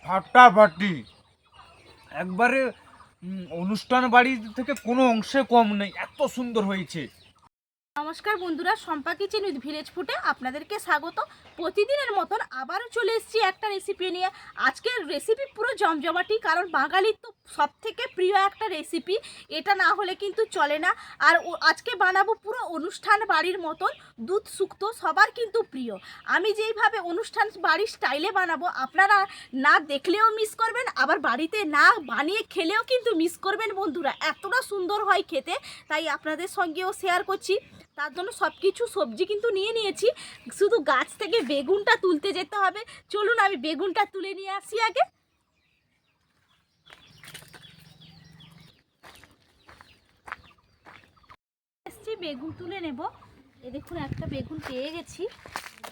ফাটাফাটি একবারে অনুষ্ঠান বাড়ি থেকে কোনো অংশে কম নেই, এত সুন্দর হয়েছে। নমস্কার বন্ধুরা, শম্পা কিচেন উইথ ভিলেজ ফুডে আপনাদেরকে স্বাগত। প্রতিদিনের মতন আবারও চলে এসেছি একটা রেসিপি নিয়ে। আজকের রেসিপি পুরো জমজমাটি, কারণ বাঙালির তো সব থেকে প্রিয় একটা রেসিপি, এটা না হলে কিন্তু চলে না। আর আজকে বানাবো পুরো অনুষ্ঠান বাড়ির মতন দুধ শুক্তো, সবার কিন্তু প্রিয়। আমি যেইভাবে অনুষ্ঠান বাড়ির স্টাইলে বানাবো, আপনারা না দেখলেও মিস করবেন, আবার বাড়িতে না বানিয়ে খেলেও কিন্তু মিস করবেন বন্ধুরা, এতটা সুন্দর হয় খেতে। তাই আপনাদের সঙ্গেও শেয়ার করছি। তার জন্য সব কিছু সবজি কিন্তু নিয়ে নিয়েছি, শুধু গাছ থেকে বেগুনটা তুলতে যেতে হবে। চলুন আমি বেগুনটা তুলে নিয়ে আসি আগে। বেগুন তুলে নেব। এ দেখুন একটা বেগুন পেয়ে গেছি।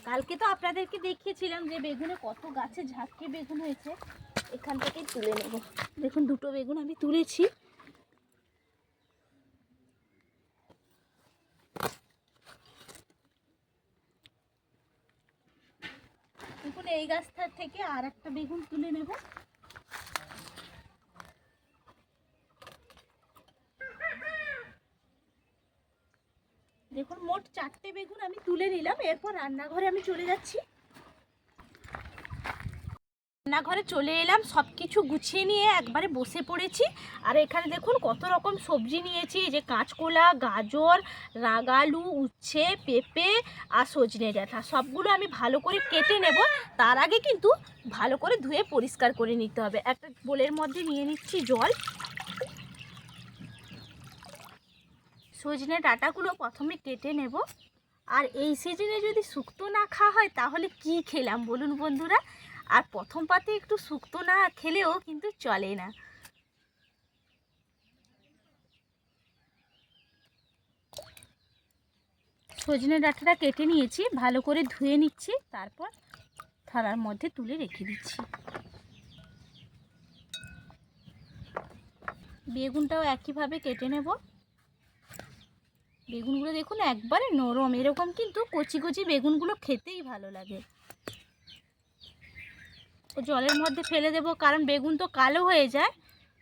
কালকে তো আপনাদেরকে দেখিয়েছিলাম যে বেগুনে কত গাছে ঝাঁকে বেগুন হয়েছে, এখান থেকেই তুলে নেব। দেখুন দুটো বেগুন আমি তুলেছি। দেখুন এই গাছটা থেকে আর একটা বেগুন তুলে নেব। দেখুন মোট 4টে বেগুন আমি তুলে নিলাম। এরপর রান্নাঘরে আমি চলে যাচ্ছি। রান্নাঘরে চলে এলাম, সব কিছু গুছিয়ে নিয়ে একবারে বসে পড়েছি। আর এখানে দেখুন কত রকম সবজি নিয়েছি, এই যে কাঁচকলা, গাজর, রাগালু, উচ্ছে, পেঁপে আর সজনে ডাঁটা, সবগুলো আমি ভালো করে কেটে নেব। তার আগে কিন্তু ভালো করে ধুয়ে পরিষ্কার করে নিতে হবে। একটা বোলের মধ্যে নিয়ে নিচ্ছি জল। সজনে ডাঁটাগুলো প্রথমে কেটে নেব। আর এই সিজনে যদি শুক্তো না খাওয়া হয় তাহলে কি খেলাম বলুন বন্ধুরা। আর প্রথম পাতে একটু শুক্তো না খেলেও কিন্তু চলে না। সজনে ডাঁটাটা কেটে নিয়েছি, ভালো করে ধুয়ে নিচ্ছি, তারপর থালার মধ্যে তুলে রেখে দিচ্ছি। বেগুনটাও একইভাবে কেটে নেব। বেগুনগুলো দেখুন একবারে নরম, এরকম কিন্তু কচি কচি বেগুনগুলো খেতেই ভালো লাগে। জলের মধ্যে ফেলে দেব, কারণ বেগুন তো কালো হয়ে যায়,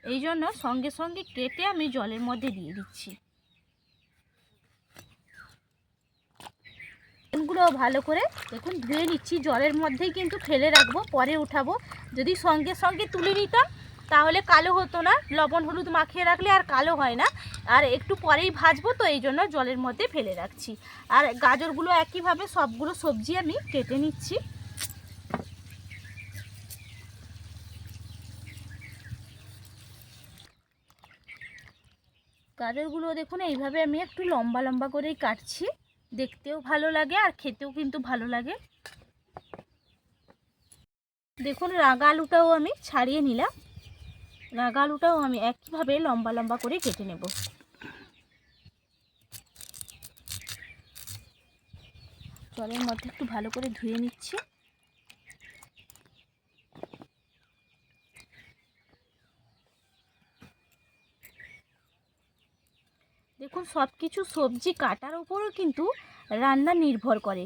এই জন্য সঙ্গে সঙ্গে কেটে আমি জলের মধ্যে দিয়ে দিচ্ছি। বেগুনগুলো ভালো করে দেখুন ধুয়ে নিচ্ছি, জলের মধ্যেই কিন্তু ফেলে রাখবো, পরে উঠাবো। যদি সঙ্গে সঙ্গে তুলে নিতাম তাহলে কালো হতো না, লবণ হলুদ মাখিয়ে রাখলে আর কালো হয় না। আর একটু পরেই ভাজবো, তো এই জন্য জলের মধ্যে ফেলে রাখছি। আর গাজরগুলো একইভাবে সবগুলো সবজি আমি কেটে নিচ্ছি। গাজরগুলো দেখুন এইভাবে আমি একটু লম্বা লম্বা করেই কাটছি, দেখতেও ভালো লাগে আর খেতেও কিন্তু ভালো লাগে। দেখুন রাগা আলুটাও আমি ছাড়িয়ে নিলাম, রাগা আলুটাও আমি একইভাবে লম্বা লম্বা করে কেটে নেব। জলের মধ্যে একটু ভালো করে ধুয়ে নিচ্ছি। দেখুন সব কিছু সবজি কাটার উপরও কিন্তু রান্না নির্ভর করে।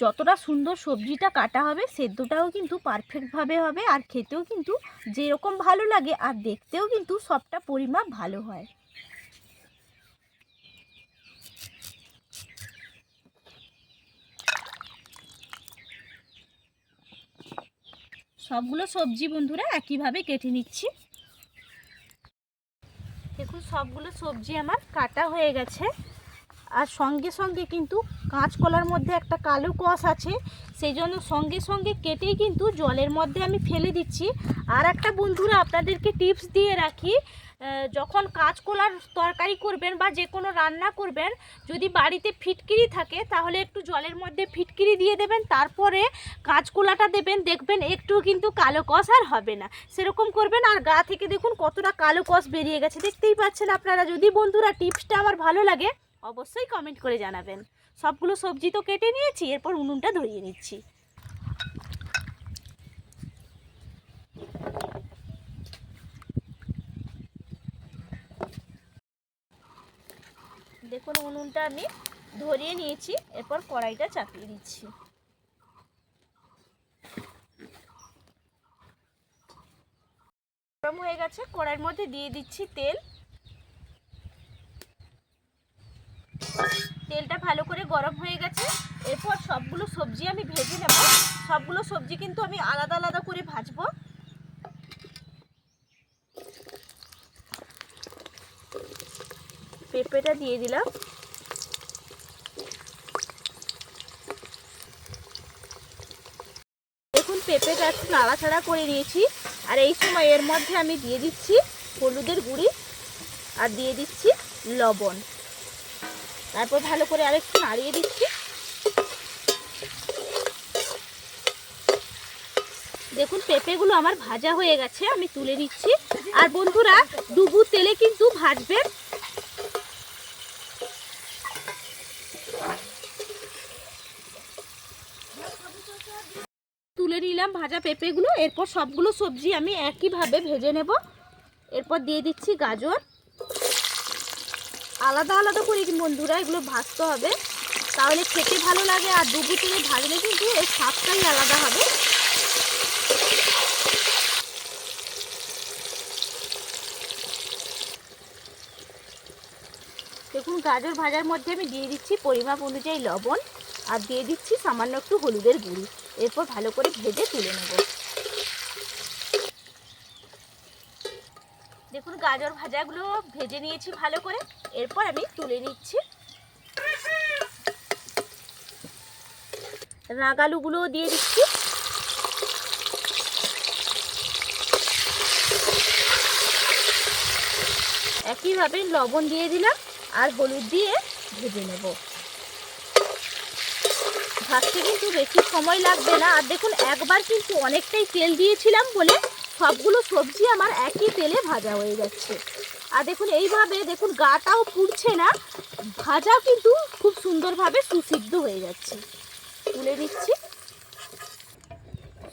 যতটা সুন্দর সবজিটা কাটা হবে, সেদ্ধটাও কিন্তু পারফেক্টভাবে হবে, আর খেতেও কিন্তু যেরকম ভালো লাগে, আর দেখতেও কিন্তু সবটা পরিমাপ ভালো হয়। সবগুলো সবজি বন্ধুরা একইভাবে কেটে নিচ্ছি। দেখুন সবগুলো সবজি আমার কাটা হয়ে গেছে। আর সঙ্গে সঙ্গে কিন্তু কাঁচকলার মধ্যে একটা কালো কষ আছে, সেই জন্য সঙ্গে সঙ্গে কেটেই কিন্তু জলের মধ্যে আমি ফেলে দিচ্ছি। আর একটা বন্ধুরা আপনাদেরকে টিপস দিয়ে রাখি, যখন কাঁচকলার তরকারি করবেন বা যে কোনো রান্না করবেন, যদি বাড়িতে ফিটকিরি থাকে তাহলে একটু জলের মধ্যে ফিটকিরি দিয়ে দেবেন, তারপরে কাঁচকলাটা দেবেন, দেখবেন একটু কিন্তু কালো কষ আর হবে না। সেরকম করবেন। আর গা থেকে দেখুন কতটা কালো কষ বেরিয়ে গেছে, দেখতেই পাচ্ছেন আপনারা। যদি বন্ধুরা টিপসটা আমার ভালো লাগে অবশ্যই কমেন্ট করে জানাবেন। সবগুলো সবজি তো কেটে নিয়েছি, এরপর উনুনটা ধরিয়ে নিচ্ছি। দেখুন উনুনটা আমি ধরিয়ে নিয়েছি, এরপর কড়াইটা চাপিয়ে দিচ্ছি। গরম হয়ে গেছে, কড়াইয়ের মধ্যে দিয়ে দিচ্ছি তেল। তেলটা ভালো করে গরম হয়ে গেছে। এরপর সবগুলো সবজি আমি ভেজে নেব। সবগুলো সবজি কিন্তু আমি আলাদা আলাদা করে ভাজবো। পেঁপেটা দিয়ে দিলাম। দেখুন পেঁপেটা একটু নাড়াচাড়া করে নিয়েছি। আর এই সময় এর মধ্যে আমি দিয়ে দিচ্ছি হলুদের গুঁড়ি আর দিয়ে দিচ্ছি লবণ। তারপর ভালো করে আরেকটু নাড়িয়ে দিচ্ছি। দেখুন পেঁপেগুলো আমার ভাজা হয়ে গেছে, আমি তুলে নিচ্ছি। আর বন্ধুরা ডুবু তেলে কিন্তু ভাজবেন। তুলে নিলাম ভাজা পেঁপেগুলো। এরপর সবগুলো সবজি আমি একইভাবে ভেজে নেব। এরপর দিয়ে দিচ্ছি গাজর। আলাদা আলাদা করে বন্ধুরা এগুলো ভাজতে হবে, তাহলে খেতে ভালো লাগে। আর ডুবু তেলে ভাজলে কিন্তু এর স্বাদটাই আলাদা হবে। দেখুন গাজর ভাজার মধ্যে আমি দিয়ে দিচ্ছি পরিমাপ অনুযায়ী লবণ আর দিয়ে দিচ্ছি সামান্য একটু হলুদের গুঁড়ি। এরপর ভালো করে ভেজে তুলে নেব। দেখুন গাজর ভাজাগুলো ভেজে নিয়েছি ভালো করে। এরপর আমি তুলে নিচ্ছি। রাগালুগুলো দিয়ে দিচ্ছি। একইভাবে লবণ দিয়ে দিলাম আর হলুদ দিয়ে ভেজে নেব। ভাজতে কিন্তু বেশি সময় লাগবে না। আর দেখুন একবার কিন্তু অনেকটাই তেল দিয়েছিলাম বলে সবগুলো সবজি আমার একই তেলে ভাজা হয়ে যাচ্ছে। আর দেখুন এইভাবে দেখুন গাটাও পুড়ছে না, ভাজাও কিন্তু খুব সুন্দরভাবে সুসিদ্ধ হয়ে যাচ্ছে। তুলে নিচ্ছি।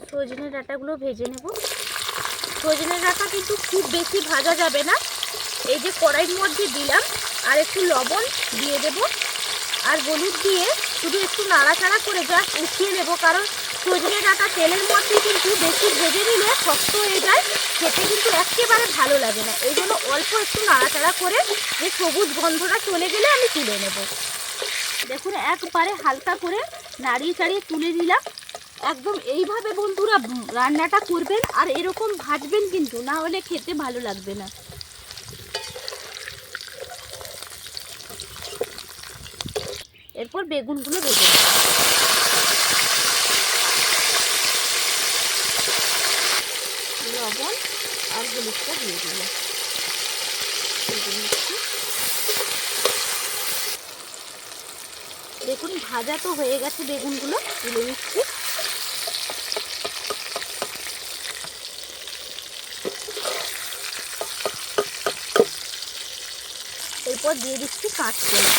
সজনে ডাঁটাগুলো ভেজে নেব। সজনে ডাঁটা কিন্তু খুব বেশি ভাজা যাবে না। এই যে কড়াইয়ের মধ্যে দিলাম আর একটু লবণ দিয়ে দেব আর হলুদ দিয়ে শুধু একটু নাড়াচাড়া করে জাস্ট উঠিয়ে নেব। কারণ সজনে ডাঁটা তেলের মধ্যে কিন্তু বেশি ভেজে নিলে শক্ত হয়ে যায়, খেতে কিন্তু একেবারে ভালো লাগে না। এই জন্য অল্প একটু নাড়াচাড়া করে যে সবুজ গন্ধটা চলে গেলে আমি তুলে নেব। দেখুন একবারে হালকা করে নাড়িয়ে চাড়িয়ে তুলে দিলাম। একদম এইভাবে বন্ধুরা রান্নাটা করবেন আর এরকম ভাজবেন কিন্তু, না হলে খেতে ভালো লাগবে না। এরপর বেগুনগুলো ভেজে নেব। লবণ আর হলুদটা দিয়ে দিলাম। দেখুন ভাজা তো হয়ে গেছে বেগুনগুলো, তুলে নিচ্ছি। এরপর দিয়ে দিচ্ছি কাঁচকলা।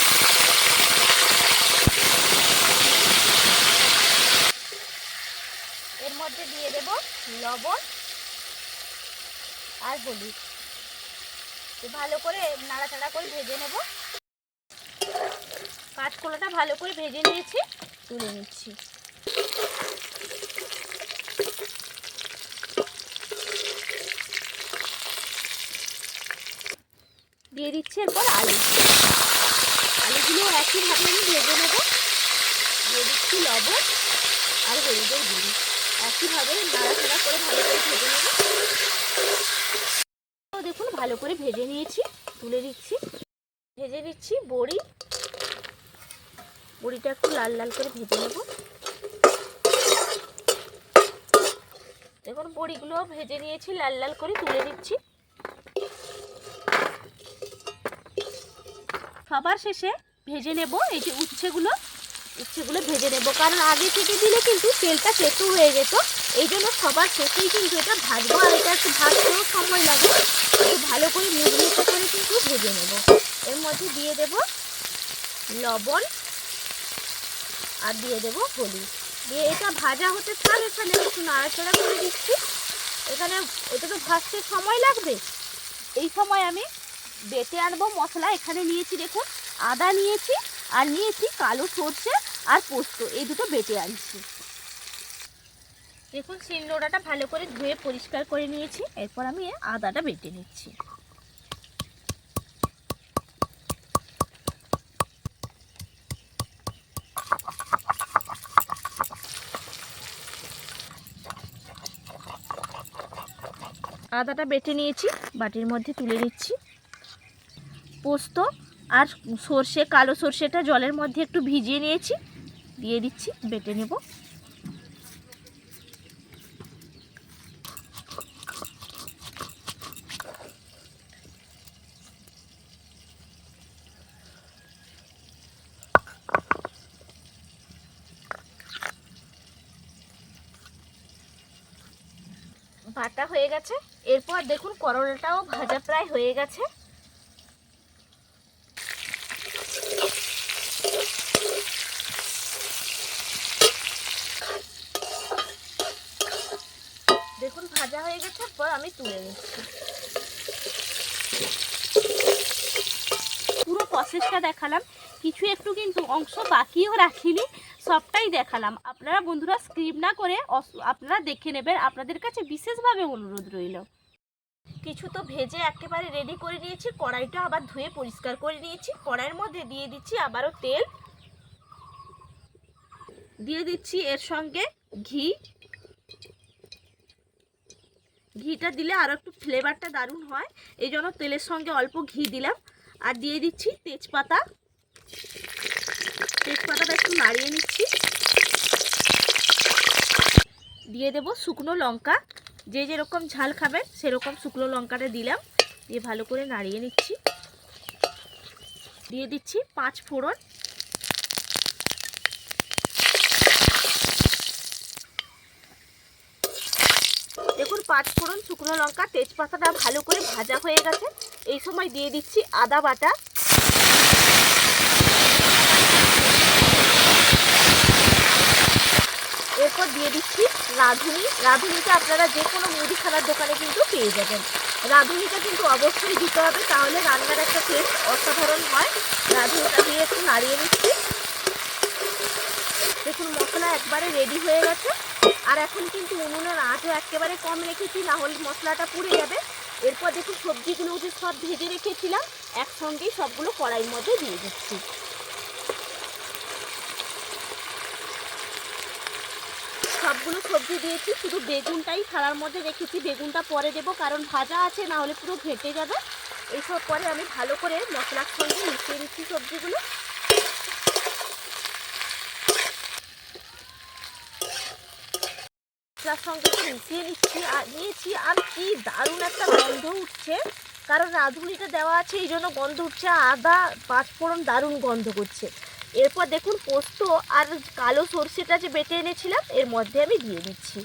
এর মধ্যে দিয়ে দেব লবণ আর হলুদ। ভালো করে নাড়াচাড়া করে ভেজে নেব। কাঁচকলাটা ভালো করে ভেজে নিয়েছি, তুলে নিচ্ছি। দিয়ে দিচ্ছি এরপর আলু। আলুগুলো একইভাবে আমি ভেজে নেব। দিয়ে দিচ্ছি লবণ আর হলুদের গুঁড়ি। একইভাবে নাড়াচাড়া করে ভালো করে ভেজে নেব। দেখুন ভালো করে ভেজে নিয়েছি, তুলে দিচ্ছি। ভেজে নিচ্ছি বড়ি। বড়িটা একটু লাল লাল করে ভেজে নেব। দেখুন বড়িগুলো ভেজে নিয়েছি লাল লাল করে, তুলে দিচ্ছি। সবার শেষে ভেজে নেব এই যে উচ্ছেগুলো ভেজে নেব। কারণ আগে থেকে দিলে কিন্তু তেলটা তেতো হয়ে যেত, এই জন্য সবার শেষেই কিন্তু এটা ভাজবো। আর এটা একটু ভাজতেও সময় লাগে, একটু ভালো করে মুচমুচে করে কিন্তু ভেজে নেব। এর মধ্যে দিয়ে দেব লবণ আর দিয়ে দেব হলুদ। দিয়ে এটা ভাজা হতে থাক, এখানে একটু নাড়াচাড়া করে দিচ্ছি। এখানে এটা তো ভাজতে সময় লাগবে। এই সময় আমি বেটে আনবো মশলা। এখানে নিয়েছি দেখুন আদা নিয়েছি আর নিয়েছি কালো সরষে আর পোস্ত, এই দুটো বেটে আনছি। দেখুন শিলনোড়াটা ভালো করে ধুয়ে পরিষ্কার করে নিয়েছি। এরপর আমি আদাটা বেটে নিচ্ছি। আদাটা বেটে নিয়েছি, বাটির মধ্যে তুলে নিচ্ছি। পোস্ত আর সর্ষে, কালো সর্ষেটা জলের মধ্যে একটু ভিজিয়ে নিয়েছি, দিয়ে দিচ্ছি, বেটে নেব। বাটা হয়ে গেছে। এরপর দেখুন করলাটাও ভাজা প্রায় হয়ে গেছে। দেখুন ভাজা হয়ে গেছে, পর আমি তুলে নিচ্ছি। পুরো প্রসেসটা দেখালাম, কিছু একটু কিন্তু অংশ বাকিও রাখিনি, সবটাই দেখালাম। আপনারা বন্ধুরা স্কিপ না করে আপনারা দেখে নেবেন, আপনাদের কাছে বিশেষভাবে অনুরোধ রইল। কিছু তো ভেজে একেবারে রেডি করে নিয়েছি, কড়াইটা আবার ধুয়ে পরিষ্কার করে নিয়েছি। কড়াইয়ের মধ্যে দিয়ে দিচ্ছি আবারও তেল, দিয়ে দিচ্ছি এর সঙ্গে ঘি। ঘিটা দিলে আরও একটু ফ্লেভারটা দারুণ হয়, এই জন্য তেলের সঙ্গে অল্প ঘি দিলাম। আর দিয়ে দিচ্ছি তেজপাতা। তেজপাতাটা একটু নাড়িয়ে নিচ্ছি। দিয়ে দেব শুকনো লঙ্কা, যে যেরকম ঝাল খাবেন সেরকম শুকনো লঙ্কাটা দিলাম, দিয়ে ভালো করে নাড়িয়ে নিচ্ছি। দিয়ে দিচ্ছি 5 ফোড়ন। দেখুন 5 ফোড়ন, শুকনো লঙ্কা, তেজপাতাটা ভালো করে ভাজা হয়ে গেছে। এই সময় দিয়ে দিচ্ছি আদা বাটা। এরপর দিয়ে দিচ্ছি রাঁধুনি। রাঁধুনিটা আপনারা যে কোনো মুদিখানার দোকানে কিন্তু পেয়ে যাবেন। রাঁধুনিটা কিন্তু অবশ্যই দিতে হবে, তাহলে রান্নার একটা টেস্ট অসাধারণ হয়। রাঁধুনিটা দিয়ে একটু নাড়িয়ে নিচ্ছি। দেখুন মশলা একবারে রেডি হয়ে গেছে। আর এখন কিন্তু উনুনের আঁচও একেবারে কম রেখেছি, না হলে মশলাটা পুড়ে যাবে। এরপর দেখুন সবজিগুলো যে সব ভেজে রেখেছিলাম একসঙ্গেই সবগুলো কড়াইয়ের মধ্যে দিয়ে দিচ্ছি। সবগুলো সবজি দিয়েছি, শুধু বেগুনটাই থালার মধ্যে রেখেছি। বেগুনটা পরে দেবো, কারণ ভাজা আছে, না হলে পুরো ঘেঁটে যাবে। এইসব পরে আমি ভালো করে মশলার সঙ্গে মিশিয়ে দিচ্ছি সবজিগুলো। মশলার সঙ্গে মিশিয়ে নিচ্ছি। আর কি দারুণ একটা গন্ধ উঠছে, কারণ রাঁধুনিটা দেওয়া আছে এই জন্য গন্ধ উঠছে। আদা 5 ফোড়ন দারুণ গন্ধ করছে। এরপর দেখুন পোস্ত আর কালো সর্ষেটা যে বেটে এনেছিলাম এর মধ্যে আমি দিয়ে দিচ্ছি।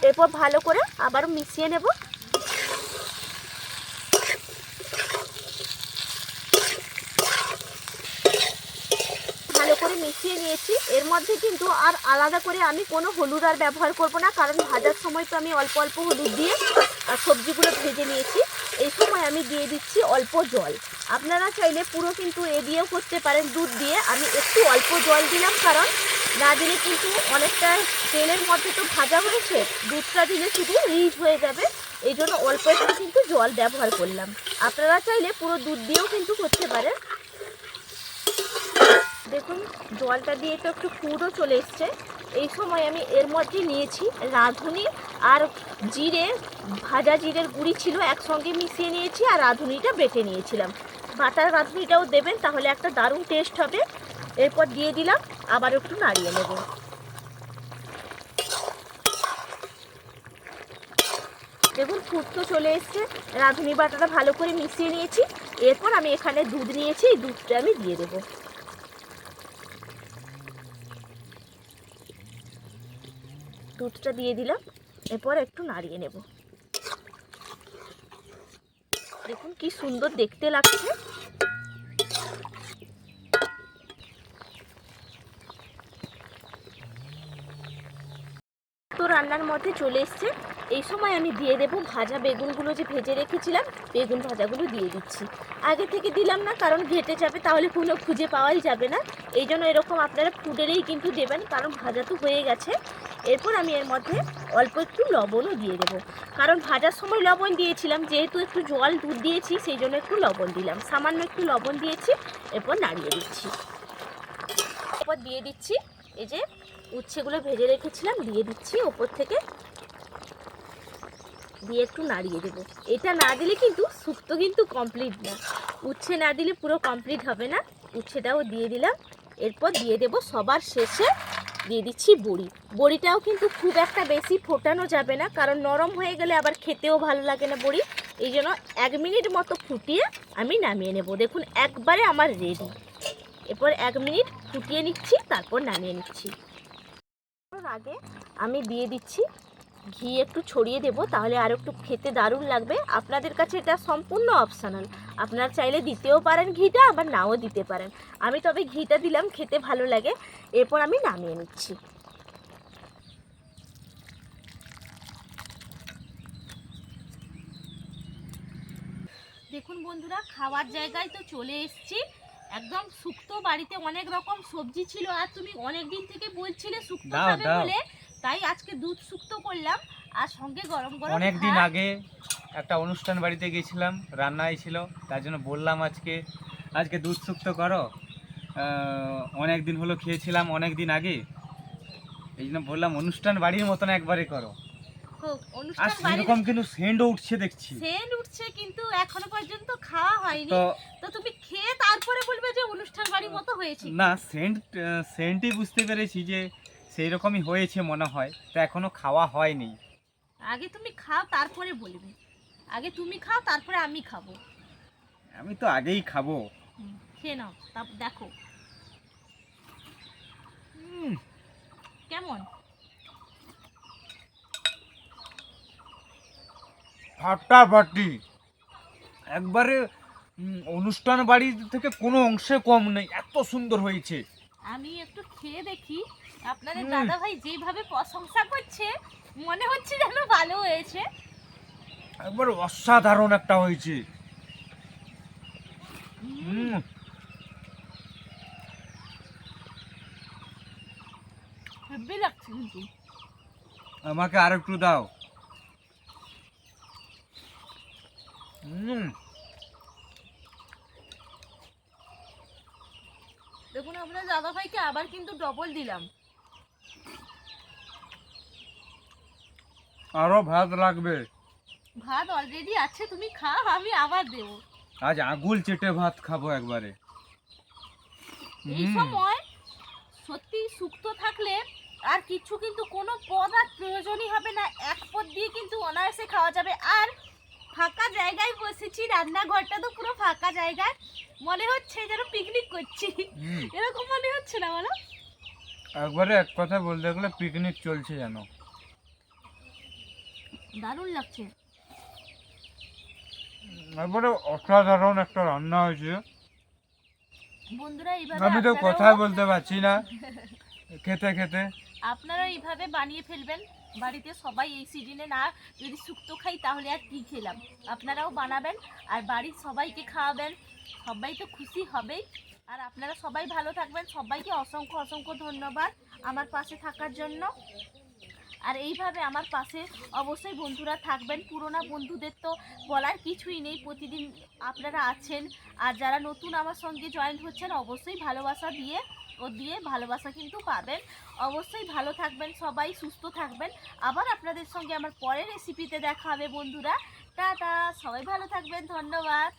এরপর ভালো করে আবার মিশিয়ে নেব। ভালো করে মিশিয়ে নিয়েছি। এর মধ্যে কিন্তু আর আলাদা করে আমি কোনো হলুদ আর ব্যবহার করব না, কারণ ভাজার সময় তো আমি অল্প অল্প হলুদ দিয়ে সবজিগুলো ভেজে নিয়েছি। এই সময় আমি দিয়ে দিচ্ছি অল্প জল। আপনারা চাইলে পুরো কিন্তু এ দিয়েও করতে পারেন, দুধ দিয়ে। আমি একটু অল্প জল দিলাম, কারণ না দিলে কিন্তু অনেকটা তেলের মধ্যে তো ভাজা হয়েছে, দুধটা দিলে শুধু রিচ হয়ে যাবে। এই জন্য অল্প একটু কিন্তু জল ব্যবহার করলাম। আপনারা চাইলে পুরো দুধ দিয়েও কিন্তু করতে পারেন। দেখুন জলটা দিয়ে তো একটু পুরো চলে এসছে। এই সময় আমি এর মধ্যে নিয়েছি রাঁধুনি আর জিরে, ভাজা জিরের গুঁড়ি ছিল একসঙ্গে মিশিয়ে নিয়েছি, আর রাঁধুনিটা বেটে নিয়েছিলাম। বাটার রাঁধুনিটাও দেবেন, তাহলে একটা দারুণ টেস্ট হবে। এরপর দিয়ে দিলাম, আবার একটু নাড়িয়ে নেব। দেখুন ফুটতো চলে এসছে, রাঁধুনি বাটাটা ভালো করে মিশিয়ে নিয়েছি। এরপর আমি এখানে দুধ নিয়েছি, এই দুধটা আমি দিয়ে দেবো। দুধটা দিয়ে দিলাম, এরপর একটু নাড়িয়ে নেব। দেখুন কি সুন্দর দেখতে লাগছে। তো রান্নার মধ্যে চলে এসছে, এই সময় আমি দিয়ে দেবো ভাজা বেগুনগুলো যে ভেজে রেখেছিলাম, বেগুন ভাজাগুলো দিয়ে দিচ্ছি। আগে থেকে দিলাম না কারণ ঘেটে যাবে, তাহলে কোনো খুঁজে পাওয়াই যাবে না। এই জন্য এরকম আপনারা ফুটেলেই কিন্তু দেবেন, কারণ ভাজা তো হয়ে গেছে। এরপর আমি এর মধ্যে অল্প একটু লবণও দিয়ে দেবো, কারণ ভাজার সময় লবণ দিয়েছিলাম, যেহেতু একটু জল দুধ দিয়েছি সেই জন্য একটু লবণ দিলাম, সামান্য একটু লবণ দিয়েছি। এরপর নাড়িয়ে দিচ্ছি। এরপর দিয়ে দিচ্ছি এই যে উচ্ছেগুলো ভেজে রেখেছিলাম, দিয়ে দিচ্ছি ওপর থেকে, দিয়ে একটু নাড়িয়ে দেবো। এটা না দিলে কিন্তু শুক্তো কিন্তু কমপ্লিট না, উচ্ছে না দিলে পুরো কমপ্লিট হবে না। উচ্ছেটাও দিয়ে দিলাম। এরপর দিয়ে দেবো সবার শেষে দিয়ে দিচ্ছি বড়ি। বড়িটাও কিন্তু খুব একটা বেশি ফোটানো যাবে না, কারণ নরম হয়ে গেলে আবার খেতেও ভালো লাগে না বড়ি। এই জন্য 1 মিনিট মতো ফুটিয়ে আমি নামিয়ে নেব। দেখুন একবারে আমার রেডি। এরপর 1 মিনিট ফুটিয়ে নিচ্ছি, তারপর নামিয়ে নিচ্ছি। আগে আমি দিয়ে দিচ্ছি ঘি, একটু ছড়িয়ে দেবো, তাহলে আর একটু খেতে দারুণ লাগবে। আপনাদের কাছে এটা সম্পূর্ণ অপশনাল, আপনারা চাইলে দিতেও পারেন ঘিটা, আবার নাও দিতে পারেন। আমি তবে ঘিটা দিলাম, খেতে ভালো লাগে। এরপর আমি নামিয়ে নিচ্ছি। দেখুন বন্ধুরা, খাওয়ার জায়গায় তো চলে এসেছি। একদম শুক্তো, বাড়িতে অনেক রকম সবজি ছিল, আর তুমি অনেক দিন থেকে বলছিলে শুক্তো খাবে বলে, তাই আজকে দুধ শুক্তো করলাম। আর সঙ্গে গরম গরম অনেক দিন আগে একটা অনুষ্ঠান বাড়িতে গেছিলাম, রান্না ছিল, তার জন্য বললাম আজকে দুধ শুক্তো করো। অনেক দিন হলো খেয়েছিলাম, অনেক দিন আগে, এই জন্য বললাম অনুষ্ঠান বাড়ির মতন একবারে করো। আর সেরকম কিন্তু সেন্টও উঠছে, দেখছি সেন্ট উঠছে, কিন্তু এখনো পর্যন্ত খাওয়া হয়নি। তো তুমি খেয়ে তারপরে বলবে যে অনুষ্ঠান বাড়ির মতো হয়েছে। না, সেন্টই বুঝতে পেরেছি যে সেই রকমই হয়েছে মনে হয়, তো এখনো খাওয়া হয়নি। আগে তুমি খাও তারপরে বলবে, আগে তুমি খাও তারপরে আমি খাবো। আমি তো আগেই খাবো। খেয়ে নাও, তারপর দেখো কেমন। ফাটাফাটি একবারে, অনুষ্ঠান বাড়ি থেকে কোনো অংশে কম নেই, এত সুন্দর হয়েছে। আমি একটু খেয়ে দেখি। আপনাদের দাদা ভাই যেভাবে প্রশংসা করছে, মনে হচ্ছে যেন ভালো হয়েছে। একবার অসাধারণ একটা হয়েছে। হেব্বি লাগছে কিন্তু। আমাকে আর একটু দাও। দেখুন আপনার দাদা ভাইকে আবার কিন্তু ডবল দিলাম। আরো ভাত লাগবে। ভাত অলরেডি আছে, তুমি খাও, আমি আবার দেব। আজ আগুল চেটে ভাত খাবো একবারে। এই সময় সত্যি শুক্তো থাকলে আর কিছু কিন্তু কোনো পদ আর প্রয়োজনই হবে না, এক পদ দিয়ে কিন্তু অনায়াসে খাওয়া যাবে। আর ফাঁকা জায়গায় বসেছি, রান্নাঘরটা তো পুরো ফাঁকা জায়গায়, মনে হচ্ছে যেন পিকনিক করছি, এরকম মনে হচ্ছে না বলো? একবারে এক কথা বলতে গেলে পিকনিক চলছে যেন। দারুণ লাগছে, একবারে অসাধারণ একটা রান্না হয়েছে বন্ধুরা। এইভাবে আমি তো কথাই বলতে পারছি না খেতে খেতে। আপনারা এইভাবে বানিয়ে ফেলবেন বাড়িতে। সবাই এই সিজনে না যদি শুক্তো খাই তাহলে আর কি খেলাম, আপনারাও বানাবেন আর বাড়ির সবাইকে খাওয়াবেন, সবাই তো খুশি হবেই। আর আপনারা সবাই ভালো থাকবেন, সবাইকে অসংখ্য অসংখ্য ধন্যবাদ আমার পাশে থাকার জন্য। আর এইভাবে আমার পাশে অবশ্যই বন্ধুরা থাকবেন। পুরোনো বন্ধুদের তো বলার কিছুই নেই, প্রতিদিন আপনারা আছেন। আর যারা নতুন আমার সঙ্গে জয়েন হচ্ছেন, অবশ্যই ভালোবাসা দিয়ে ভালোবাসা কিন্তু পাবেন। অবশ্যই ভালো থাকবেন, সবাই সুস্থ থাকবেন। আবার আপনাদের সঙ্গে আমার পরের রেসিপিতে দেখা হবে বন্ধুরা। টাটা, সবাই ভালো থাকবেন, ধন্যবাদ।